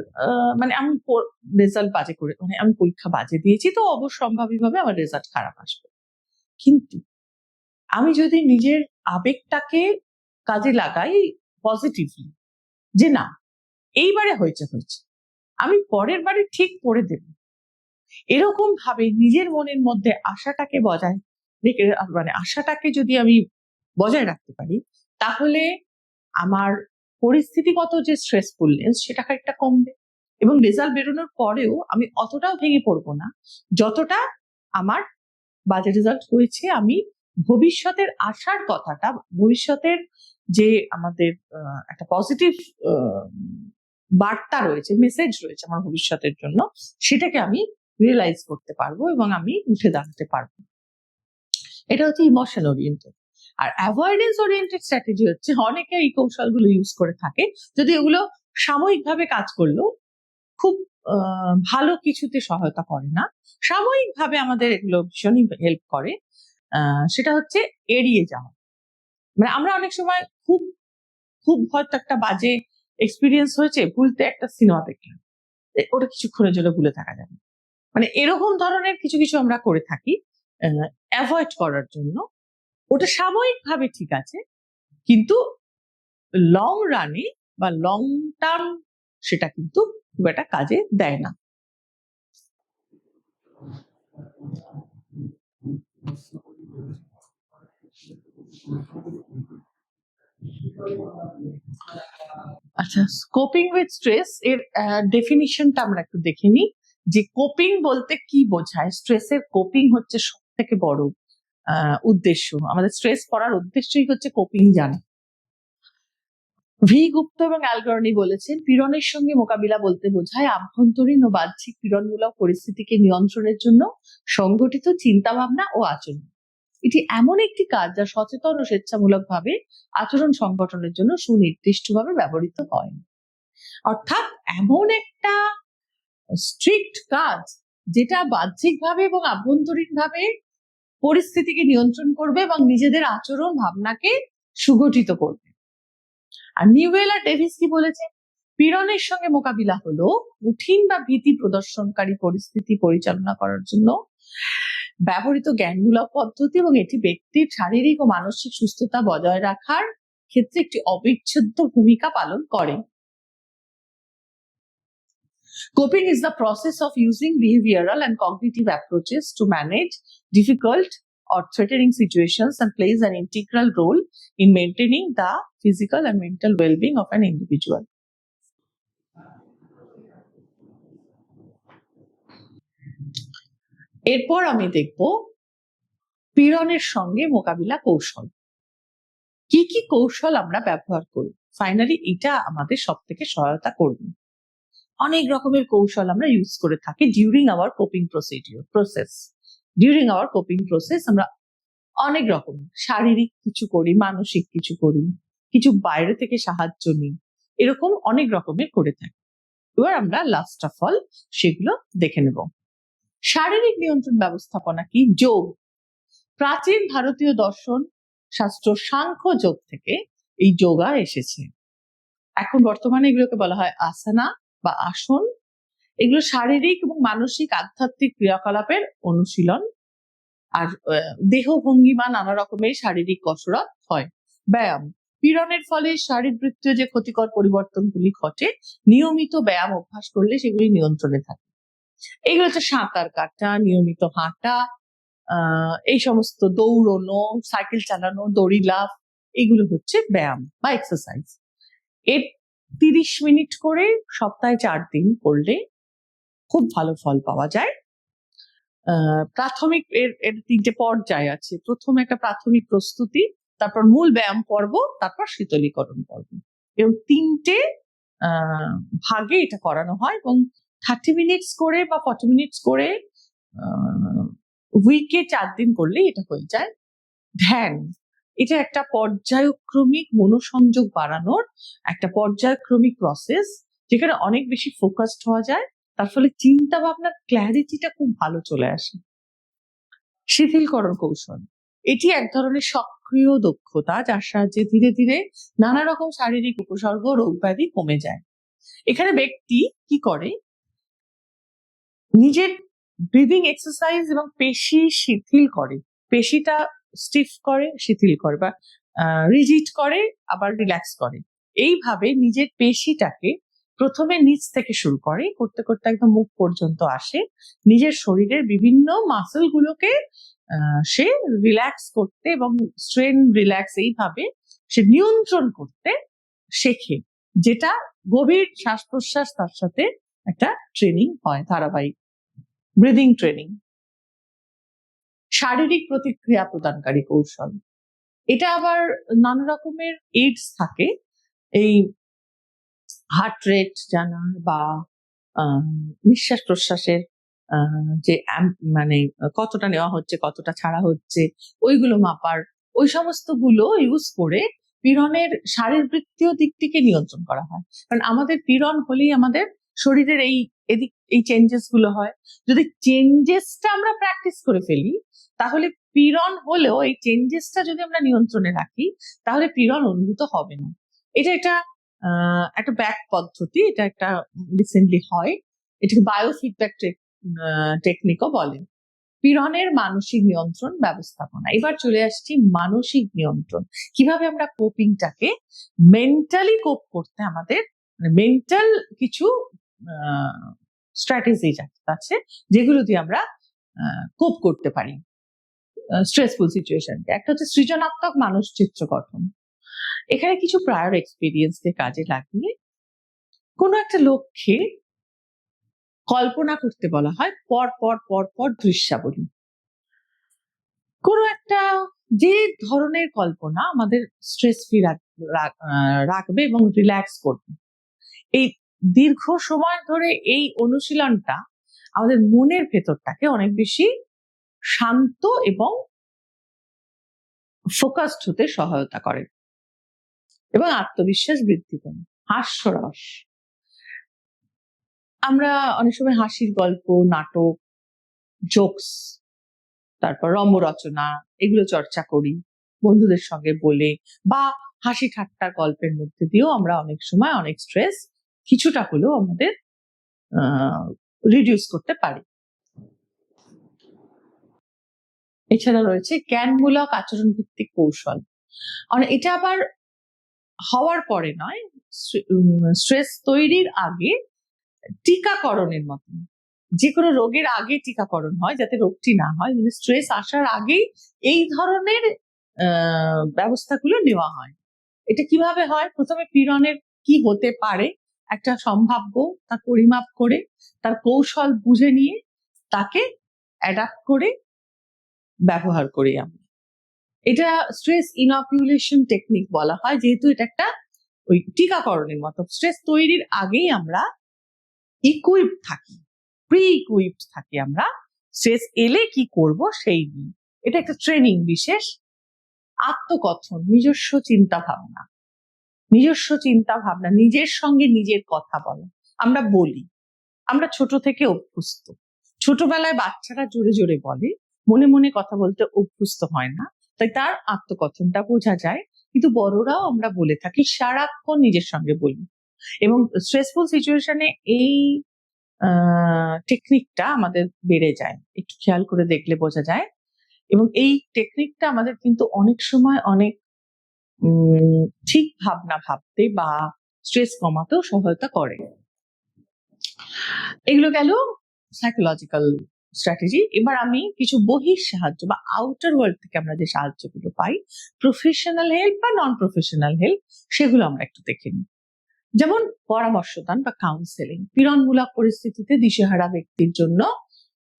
মানে আমি রেজাল্ট বাজে করে, মানে আমি পরীক্ষা বাজে দিয়েছি, তো অবশ্যম্ভাবীভাবে আমার রেজাল্ট খারাপ আসবে। কিন্তু আমি যদি নিজের আবেগটাকে কাজে লাগাই পজিটিভলি, যে না এইবারে হয়েছে, আমি পরের বারে ঠিক পড়ে দেব, এরকম ভাবে নিজের মনের মধ্যে আশাটাকে বজায় রেখে, মানে আশাটাকে যদি আমি বজায় রাখতে পারি, তাহলে আমার পরিস্থিতিগত যে স্ট্রেসফুলনেস সেটা একটা কমবে এবং রেজাল্ট বেরোনোর পরেও আমি অতটাও ভেঙে পড়বো না যতটা আমার বাজে রেজাল্ট হয়েছে। আমি ভবিষ্যতের আশার কথাটা, ভবিষ্যতের যে আমাদের একটা পজিটিভ বার্তা রয়েছে, মেসেজ রয়েছে আমার ভবিষ্যতের জন্য, সেটাকে আমি রিয়েলাইজ করতে পারবো এবং আমি উঠে দাঁড়াতে পারবো। এটা হচ্ছে ইমোশন ওরিয়েন্টেড। আর অ্যাভয়েডেন্স ওরিয়েন্টেড স্ট্র্যাটেজি হচ্ছে অনেকে এই কৌশলগুলো ইউজ করে থাকে, যদি এগুলো সাময়িকভাবে কাজ করলেও খুব ভালো কিছুতে সহায়তা করে না, সাময়িকভাবে আমাদের এগুলো ভীষণই হেল্প করে। সেটা হচ্ছে এড়িয়ে যাওয়া। মানে আমরা অনেক সময় খুব খুব হয়তো একটা বাজে এক্সপিরিয়েন্স হয়েছে, ভুলতে একটা সিনেমা দেখলাম, ওটা কিছুক্ষণের জন্য ভুলে থাকা যাবে, মানে এরকম ধরনের কিছু কিছু আমরা করে থাকি অ্যাভয়েড করার জন্য। ওটা সাময়িকভাবে ঠিক আছে, কিন্তু লং রানে বা লং টার্ম সেটা কিন্তু খুব একটা কাজে দেয় না। আচ্ছা, কোপিং উইথ স্ট্রেস এর ডেফিনিশনটা আমরা একটু দেখে নিই, যে কোপিং বলতে কি বোঝায়। স্ট্রেসের কোপিং হচ্ছে সব থেকে বড় উদ্দেশ্য, আমাদের স্ট্রেস করার উদ্দেশ্যই হচ্ছে কোপিং জানা। ভি গুপ্ত এবং অ্যালগর্নি বলেছেন, পীড়নের সঙ্গে মোকাবিলা বলতে বোঝায় আভ্যন্তরীণ ও বাহ্যিক পীড়নমূলক পরিস্থিতিকে নিয়ন্ত্রণের জন্য সংগঠিত চিন্তা ভাবনা ও আচরণ। এটি এমন একটি কাজ যা সচেতন ও স্বেচ্ছামূলক ভাবে আচরণ সংগঠনের জন্য সুনির্দিষ্টভাবে ব্যবহৃত হয়। অর্থাৎ এমন একটা স্ট্রিক্ট কাজ যেটা বাহ্যিকভাবে এবং আভ্যন্তরীণভাবে পরিস্থিতিকে নিয়ন্ত্রণ করবে এবং নিজেদের আচরণ ভাবনাকে সুগঠিত করবে। আর নিউয়েল আর ডেভিস কি বলেছে, পীড়নের সঙ্গে মোকাবিলা হলো কঠিন বা ভীতি প্রদর্শনকারী পরিস্থিতি পরিচালনা করার জন্য ব্যবহৃত জ্ঞানমূলক পদ্ধতি এবং এটি ব্যক্তির শারীরিক ও মানসিক সুস্থতা বজায় রাখার ক্ষেত্রে একটি অবিচ্ছেদ্য ভূমিকা পালন করে। Coping is the process of using behavioral and cognitive approaches to manage difficult or threatening situations and plays an integral role in maintaining the physical and mental well-being of an individual. এরপর আমি দেখব পীড়নের সঙ্গে মোকাবিলা কৌশল। কি কি কৌশল আমরা ব্যবহার করি, ফাইনালি এটা আমাদের সব থেকে সহায়তা করবে। অনেক রকমের কৌশল আমরা ইউজ করে থাকি during our coping process. During our coping process আমরা অনেক রকম শারীরিক কিছু করি, মানসিক কিছু করি, কিছু বাইরে থেকে সাহায্য নিই, এরকম অনেক রকমের করে থাকি। এবার আমরা লাস্ট অফ অল সেগুলো দেখে নেব। শারীরিক নিয়ন্ত্রণ ব্যবস্থাপনা কি? যোগ। প্রাচীন ভারতীয় দর্শন শাস্ত্র সাংখ্য যোগ থেকে এই যোগা এসেছে। এখন বর্তমানে এগুলোকে বলা হয় আসনা বা আসন। এগুলো শারীরিক এবং মানসিক আধ্যাত্মিক ক্রিয়াকলাপের অনুশীলন। আর দেহ ভঙ্গিমা নানা রকমের শারীরিক কসরত হয়। ব্যায়াম, পীড়নের ফলে শারীরবৃত্তীয় যে ক্ষতিকর পরিবর্তনগুলি ঘটে, নিয়মিত ব্যায়াম অভ্যাস করলে সেগুলি নিয়ন্ত্রণে থাকে। এগুলো হচ্ছে সাঁতার কাটা, নিয়মিত হাঁটা, এই সমস্ত দৌড়নো, সাইকেল চালানো, দড়ি লাফ, এগুলো হচ্ছে ব্যায়াম বা এক্সারসাইজ। এর 30 মিনিট করে সপ্তাহে 4 দিন করলে খুব ভালো ফল পাওয়া যায়। প্রাথমিক এর 3টে পর্যায় আছে। প্রথমে একটা প্রাথমিক প্রস্তুতি, তারপর মূল ব্যায়াম পর্ব, তারপর শীতলীকরণ পর্ব। এবং 3টে ভাগে এটা করানো হয় এবং 30 মিনিটস করে বা 40 মিনিটস করে উইকে 4 দিন করলে এটা হয়ে যায়। ধ্যান, এটা একটা পর্যায়ক্রমিক মনোসংযোগ বাড়ানোর একটা পর্যায়ক্রমিক প্রসেস, যেখানে অনেক বেশি ফোকাসড হওয়া যায়, তার ফলে চিন্তা ভাবনার ক্ল্যারিটিটা খুব ভালো চলে আসে। শিথিলকরণ কৌশল, এটি এক ধরনের সক্রিয় দক্ষতা যার সাহায্যে ধীরে ধীরে নানা রকম শারীরিক উপসর্গ, রোগ ব্যাধি কমে যায়। এখানে ব্যক্তি কি করে, নিজের ব্রিদিং এক্সারসাইজ এবং পেশি শিথিল করে, পেশিটা স্টিফ করে, শিথিল করে বা রিজিড করে, আবার রিল্যাক্স করে। এইভাবে নিজের পেশিটাকে প্রথমে নিচ থেকে শুরু করে, করতে করতে একদম মুখ পর্যন্ত আসে। নিজের শরীরের বিভিন্ন মাসেল গুলোকে সে রিল্যাক্স করতে এবং স্ট্রেন রিল্যাক্স এইভাবে সে নিয়ন্ত্রণ করতে শেখে, যেটা গভীর শ্বাস প্রশ্বাস তার সাথে একটা ট্রেনিং হয়, ধারাবাহিক ব্রিদিং ট্রেনিং। শারীরিক প্রতিক্রিয়া প্রদানকারী কৌশল, এটা আবার নানা রকমের এইডস থাকে, এই হার্ট রেট জানা বা নিঃশ্বাস প্রশ্বাসের যে মানে কতটা নেওয়া হচ্ছে, কতটা ছাড়া হচ্ছে, ওইগুলো মাপার, ওই সমস্ত গুলো ইউজ করে পীড়নের শারীরবৃত্তীয় দিকটিকে নিয়ন্ত্রণ করা হয়। কারণ আমাদের পীড়ন হলেই আমাদের শরীরের এই চেঞ্জেস গুলো হয়। যদি চেঞ্জেসটা আমরা প্র্যাকটিস করে ফেলি, তাহলে পীড়ন হলেও এই চেঞ্জেসটা যদি আমরা নিয়ন্ত্রণে রাখি, তাহলে পীড়ন অনুভূত হবে না। এটা একটা ব্যাক পদ্ধতি, এটা একটা রিসেন্টলি হয়, এটাকে বায়োফিডব্যাক টেকনিকও বলে। পীড়নের মানসিক নিয়ন্ত্রণ ব্যবস্থাপনা। এবার চলে আসছি মানসিক নিয়ন্ত্রণ, কিভাবে আমরা কোপিংটাকে মেন্টালি কোপ করতে, আমাদের মেন্টাল কিছু স্ট্র্যাটেজি আছে যেগুলো দিয়ে আমরা কোপ করতে পারি স্ট্রেসফুল সিচুয়েশনকে। একটা হচ্ছে সৃজনাত্মক মানসচিত্র গঠন। এখানে কিছু প্রায়র এক্সপিরিয়েন্সকে কাজে লাগিয়ে কোনো একটা লক্ষ্যে কল্পনা করতে বলা হয় পর পর পর পর দৃশ্যাবলী। কোনো একটা যে ধরনের কল্পনা আমাদের স্ট্রেস ফ্রি রাখবে এবং রিল্যাক্স করবে। এই দীর্ঘ সময় ধরে এই অনুশীলনটা আমাদের মনের ভেতরটাকে অনেক বেশি শান্ত এবং ফোকাসড হতে সহায়তা করে এবং আত্মবিশ্বাস বৃদ্ধি করে। হাস্যরস, আমরা অনেক সময় হাসির গল্প, নাটক, জোকস, তারপর রম্যরচনা, এগুলো চর্চা করি বন্ধুদের সঙ্গে বলে, বা হাসি ঠাট্টার গল্পের মধ্যে দিয়েও আমরা অনেক সময় অনেক স্ট্রেস কিছুটা হলেও আমাদের রিডিউস করতে পারি। এছাড়া রয়েছে জ্ঞানমূলক আচরণ ভিত্তিক কৌশল। এটা আবার হওয়ার পরে নয়, স্ট্রেস তৈরির আগে টিকাকরণের মতন। যে কোনো রোগের আগে টিকাকরণ হয় যাতে রোগটি না হয়, মানে স্ট্রেস আসার আগেই এই ধরনের ব্যবস্থাগুলো নেওয়া হয়। এটা কিভাবে হয়, প্রথমে পীড়নের কি হতে পারে একটা সম্ভাব্য, তার পরিমাপ করে, তার কৌশল বুঝে নিয়ে তাকে অ্যাডাপ্ট করে ব্যবহার করি আমরা। এটা স্ট্রেস ইনকিউলেশন টেকনিক বলা হয়, যেহেতু এটা একটা ওই টিকাকরণের মতো। স্ট্রেস তৈরির আগেই আমরা ইকুইপ থাকি, প্রি ইকুইপড থাকি আমরা, স্ট্রেস এলে কি করব সেই নিয়ে। এটা একটা ট্রেনিং বিশেষ। আত্মকথন, নিজস্ব চিন্তা ভাবনা, নিজের সঙ্গে নিজের কথা বলা। আমরা বলি, আমরা ছোট থেকে অভ্যস্ত। ছোটবেলায় বাচ্চারা জোরে জোরে বলে, মনে মনে কথা বলতে অভ্যস্ত হয় না, তাই তার আত্মকথনটা বোঝা যায়। কিন্তু বড়রাও আমরা বলে থাকি, সারাক্ষণ নিজের সঙ্গে বলি, এবং স্ট্রেসফুল সিচুয়েশনে এই টেকনিকটা আমাদের বেড়ে যায়, একটু খেয়াল করে দেখলে বোঝা যায়। এবং এই টেকনিকটা আমাদের কিন্তু অনেক সময় অনেক ঠিক ভাবনা ভাবতে বা স্ট্রেস কমাতেও সহায়তা করে। এগুলো গেল সাইকোলজিক্যাল স্ট্র্যাটেজি। এবার আমি কিছু বহির সাহায্য বা আউটার ওয়ার্ল্ড থেকে আমরা যে সাহায্যগুলো পাই, প্রফেশনাল হেল্প বা নন প্রফেশনাল হেল্প, সেগুলো আমরা একটু দেখে নিই। যেমন পরামর্শদান বা কাউন্সেলিং, পীড়নমূলক পরিস্থিতিতে দিশেহারা ব্যক্তির জন্য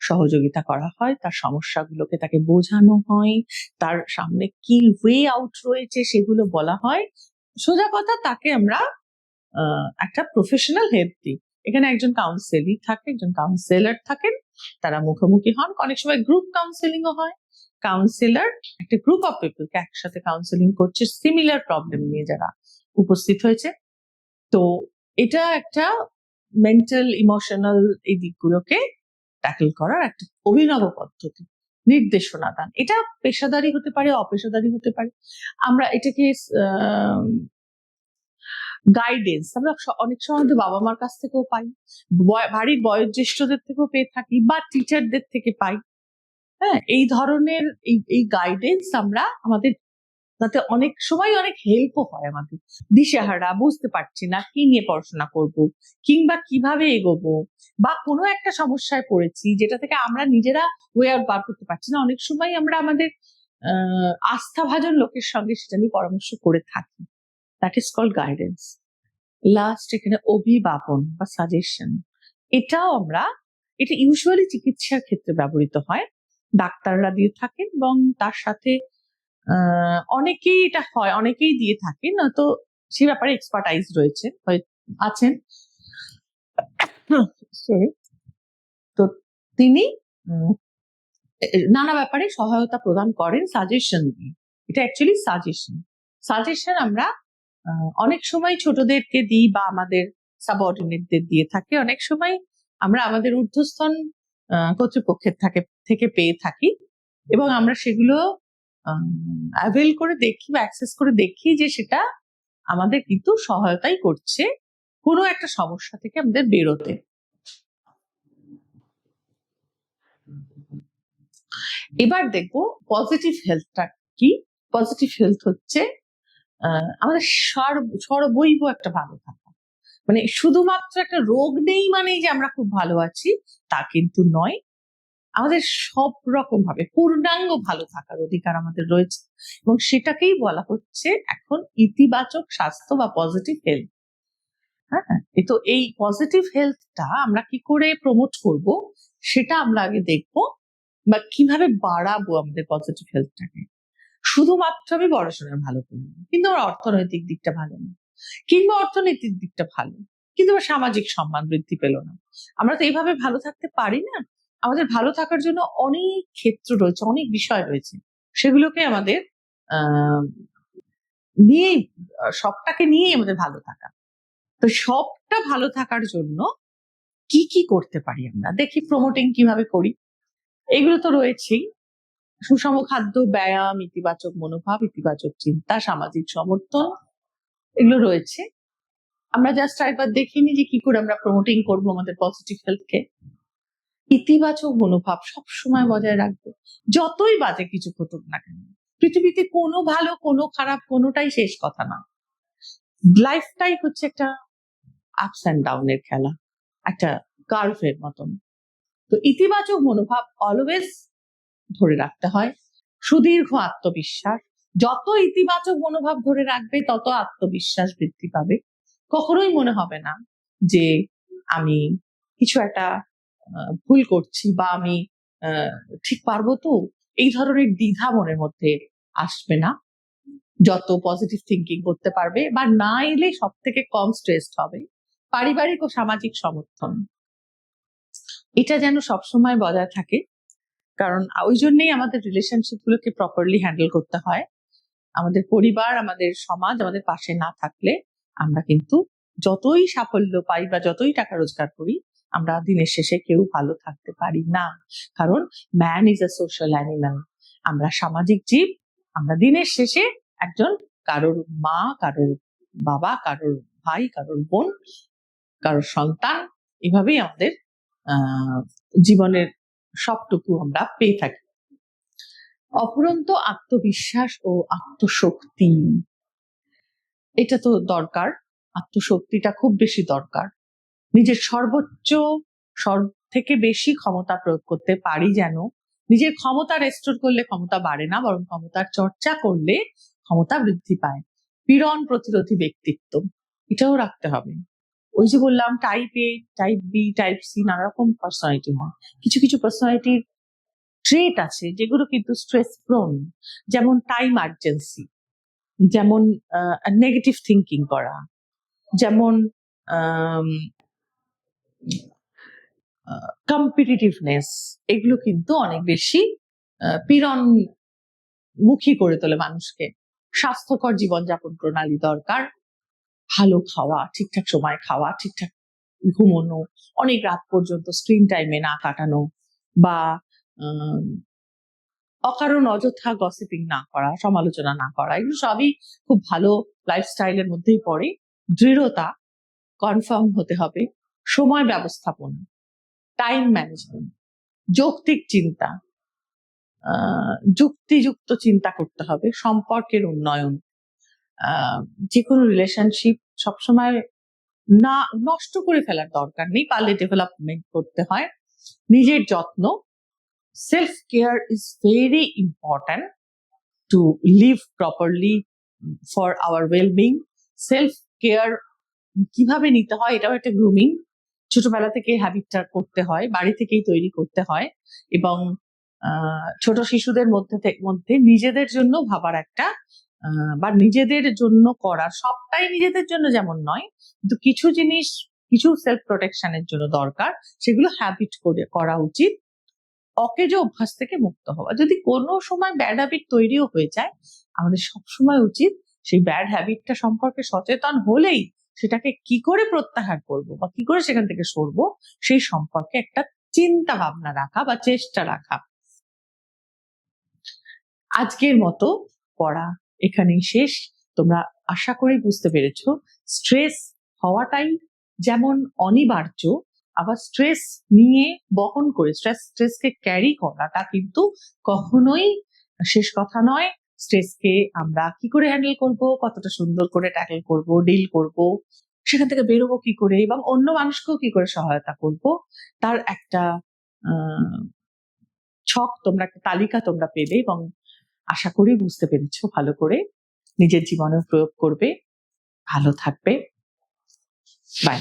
সহযোগিতা করা হয়, তার সমস্যাগুলোকে তাকে বোঝানো হয়, তার সামনে কি ওয়ে আউট রয়েছে সেগুলো বলা হয়। সোজা কথা, তাকে আমরা একটা প্রফেশনাল হেল্প দিই। এখানে একজন কাউন্সেলর থাকে, একজন কাউন্সেলর থাকেন, তারা মুখোমুখি হন। অনেক সময় গ্রুপ কাউন্সেলিংও হয়। কাউন্সেলর একটা গ্রুপ অফ পিপলকে একসাথে কাউন্সেলিং করছে, সিমিলার প্রবলেম নিয়ে যারা উপস্থিত হয়েছে। তো এটা একটা মেন্টাল ইমোশনাল এই দিকগুলোকে ট্যাকল করার একটা অভিনব পদ্ধতি, নির্দেশনা দান। এটা পেশাদারি হতে পারে, অপেশাদারি হতে পারে। আমরা এটাকে গাইডেন্স আমরা অনেক সময় বাবা মার কাছ থেকেও পাই, বাড়ির বয়োজ্যেষ্ঠদের থেকেও পেয়ে থাকি, বা টিচারদের থেকে পাই। হ্যাঁ, এই ধরনের এই গাইডেন্স আমরা আমাদের, তাতে অনেক সময় অনেক হেল্পও হয় আমাদের। দিশেহারা, বুঝতে পারছি না কি নিয়ে পড়াশোনা করব, কিংবা কিভাবে এগোবো, বা কোনো একটা সমস্যায় পড়েছি যেটা থেকে আমরা নিজেরা ওয়ে আউট বার করতে পারছি না, অনেক সময় আমরা আমাদের আস্থাভাজন লোকের সঙ্গে সেটা নিয়ে পরামর্শ করে থাকি। That is called guidance. Last এখানে অভিভাবন বা সাজেশন, এটাও আমরা, এটা ইউজুয়ালি চিকিৎসার ক্ষেত্রে ব্যবহৃত হয়, ডাক্তাররা দিয়ে থাকেন, এবং তার সাথে অনেকেই এটা হয়, অনেকেই দিয়ে থাকেন, নয়তো সে ব্যাপারে এক্সপার্টাইজ রয়েছে আছেন। তো তিনি নানা ব্যাপারে সহায়তা প্রদান করেন সাজেশন দিয়ে। এটা অ্যাকচুয়ালি সাজেশন। সাজেশন আমরা অনেক সময় ছোটদেরকে দিই বা আমাদের সাবঅর্ডিনেটদের দিয়ে থাকি, অনেক সময় আমরা আমাদের ঊর্ধ্বস্থন কর্তৃপক্ষের থেকে পেয়ে থাকি, এবং আমরা সেগুলো অ্যাভেল করে দেখি বা অ্যাক্সেস করে দেখি যে সেটা আমাদের কিন্তু সহায়তাই করছে কোনো একটা সমস্যা থেকে আমাদের বেরোতে। এবার দেখবো পজিটিভ হেলথটা কি। পজিটিভ হেলথ হচ্ছে আমাদের সর্বৈব একটা ভালো থাকা। মানে শুধুমাত্র একটা রোগ নেই মানে যে আমরা খুব ভালো আছি তা কিন্তু নয়। আমাদের সব রকম ভাবে পূর্ণাঙ্গ ভালো থাকার অধিকার আমাদের রয়েছে, এবং সেটাকেই বলা হচ্ছে এখন ইতিবাচক স্বাস্থ্য বা পজিটিভ হেলথ। হ্যাঁ, তো এই পজিটিভ হেলথটা আমরা কি করে প্রমোট করব সেটা আমরা আগে দেখবো, বা কিভাবে বাড়াবো আমাদের পজিটিভ হেলথটাকে। শুধুমাত্র আমি পড়াশোনায় ভালো করি কিন্তু আমার অর্থনৈতিক দিকটা ভালো না, কিংবা অর্থনৈতিক দিকটা ভালো কিন্তু আমার সামাজিক সম্মান বৃদ্ধি পেল না, আমরা তো এইভাবে ভালো থাকতে পারি না। আমাদের ভালো থাকার জন্য অনেক ক্ষেত্র রয়েছে, অনেক বিষয় রয়েছে, সেগুলোকে আমাদের আহ নিয়েই, সবটাকে নিয়েই আমাদের ভালো থাকা। তো সবটা ভালো থাকার জন্য কি কি করতে পারি আমরা দেখি, প্রমোটিং কিভাবে করি। এগুলো তো রয়েছেই, সুষম খাদ্য, ব্যায়াম, ইতিবাচক মনোভাব, ইতিবাচক চিন্তা, সামাজিক সমর্থন, এগুলো রয়েছে। আমরা জাস্ট একবার দেখিনি যে কি করে আমরা প্রমোটিং করবো আমাদের পজিটিভ হেলথকে। ইতিবাচক মনোভাব সবসময় বজায় রাখবো, যতই বাজে কিছু ঘটুক না কেন। পৃথিবীতে কোনো ভালো কোনো খারাপ কোনোটাই শেষ কথা না, লাইফটাই হচ্ছে একটা আপস অ্যান্ড ডাউনের খেলা, একটা কার্ভের মতন। তো ইতিবাচক মনোভাব অলওয়েজ ধরে রাখতে হয়। সুদীর্ঘ আত্মবিশ্বাস, যত ইতিবাচক মনোভাব ধরে রাখবে তত আত্মবিশ্বাস বৃদ্ধি পাবে। কখনোই মনে হবে না যে আমি কিছু একটা ভুল করছি বা আমি ঠিক পারবো তো, এই ধরনের দ্বিধা মনের মধ্যে আসবে না। যত পজিটিভ থিঙ্কিং করতে পারবে, বা না এলে সব থেকে কম স্ট্রেসড হবে। পারিবারিক ও সামাজিক সমর্থন, এটা যেন সবসময় বজায় থাকে, কারণ ওই জন্যই আমাদের রিলেশনশিপ গুলোকে প্রপারলি হ্যান্ডেল করতে হয়। আমাদের পরিবার, আমাদের সমাজ আমাদের পাশে না থাকলে আমরা কিন্তু যতই সাফল্য পাই বা যতই টাকা রোজগার করি, আমরা দিনের শেষে কেউ ভালো থাকতে পারি না। কারণ man is a social animal, আমরা সামাজিক জীব, আমরা দিনের শেষে একজন কারোর মা, কারোর বাবা, কারোর ভাই, কারোর বোন, কারোর সন্তান, এভাবেই আমাদের জীবনের সবটুকু আমরা পেয়ে থাকি। অফুরন্ত আত্মবিশ্বাস ও আত্মশক্তি, এটা তো দরকার। আত্মশক্তিটা খুব বেশি দরকার। নিজের সর্বোচ্চ থেকে বেশি ক্ষমতা প্রয়োগ করতে পারি যেন। নিজের ক্ষমতা রেস্টোর করলে ক্ষমতা বাড়ে না, বরং ক্ষমতার চর্চা করলে ক্ষমতা বৃদ্ধি পায়। পীড়ন প্রতিরোধী ব্যক্তিত্ব, এটাও রাখতে হবে। ওই যে বললাম টাইপ এ, টাইপ বি, টাইপ সি, নানা রকম পার্সোনালিটি হয়। কিছু কিছু পার্সোনালিটির ট্রেট আছে যেগুলো কিন্তু স্ট্রেস প্রোন, যেমন টাইম আর্জেন্সি, যেমন নেগেটিভ থিঙ্কিং করা, যেমন কম্পিটিটিভনেস, এগুলো কিন্তু অনেক বেশি পীড়ন মুখী করে তোলে মানুষকে। স্বাস্থ্যকর জীবনযাপন প্রণালী দরকার, ভালো খাওয়া, ঠিকঠাক সময় খাওয়া, ঠিকঠাক ঘুমোনো, অনেক রাত পর্যন্ত স্ক্রিন টাইমে না কাটানো, বা অকারণ অযথা গসিপিং না করা, সমালোচনা না করা, এগুলো সবই খুব ভালো লাইফস্টাইলের মধ্যেই পড়ে। দৃঢ়তা, কনফার্ম হতে হবে, সময় ব্যবস্থাপনা, টাইম ম্যানেজমেন্ট, যৌক্তিক চিন্তা, যুক্তিযুক্ত চিন্তা করতে হবে, সম্পর্কের উন্নয়ন, যে কোনো রিলেশনশিপ সবসময় না নষ্ট করে ফেলার দরকার নেই, পারলে ডেভেলপমেন্ট করতে হয়। নিজের যত্ন, self care is very important to live properly for our wellbeing. Self care কিভাবে নিতে হয়, এটাও একটা গ্রুমিং। ছোটবেলা থেকে হ্যাবিটটা করতে হয়, বাড়ি থেকেই তৈরি করতে হয়, এবং ছোট শিশুদের মধ্যে নিজেদের জন্য ভাবার একটা বা নিজেদের জন্য করার, সবটাই নিজেদের জন্য যেমন নয়, কিন্তু কিছু জিনিস কিছু সেলফ প্রোটেকশনের জন্য দরকার, সেগুলো হ্যাবিট করে করা উচিত। অকেজো অভ্যাস থেকে মুক্ত হওয়া। যদি কোনো সময় ব্যাড হ্যাবিট তৈরিও হয়ে যায়, আমাদের সবসময় উচিত সেই ব্যাড হ্যাবিটটা সম্পর্কে সচেতন হলেই সেটাকে কি করে প্রত্যাহার করব বা কি করে সেখান থেকে সরবো, সেই সম্পর্কে একটা চিন্তা ভাবনা রাখা বা চেষ্টা রাখা। আজকের মতো পড়া এখানেই শেষ। তোমরা আশা করি বুঝতে পেরেছো, স্ট্রেস হওয়াটাই যেমন অনিবার্য, আবার স্ট্রেস নিয়ে বহন করে স্ট্রেসকে ক্যারি করাটা কিন্তু কখনোই শেষ কথা নয়। স্ট্রেসকে আমরা কি করে হ্যান্ডেল করব, কতটা সুন্দর করে ট্যাকল করব, ডিল করব, সেখান থেকে বেরোবো কি করে, এবং অন্য মানুষকেও কি করে সহায়তা করব, তার একটা ছক তোমরা, একটা তালিকা তোমরা পেলে, এবং আশা করি বুঝতে পেরেছো ভালো করে। নিজের জীবনে প্রয়োগ করবে, ভালো থাকবে। বাই।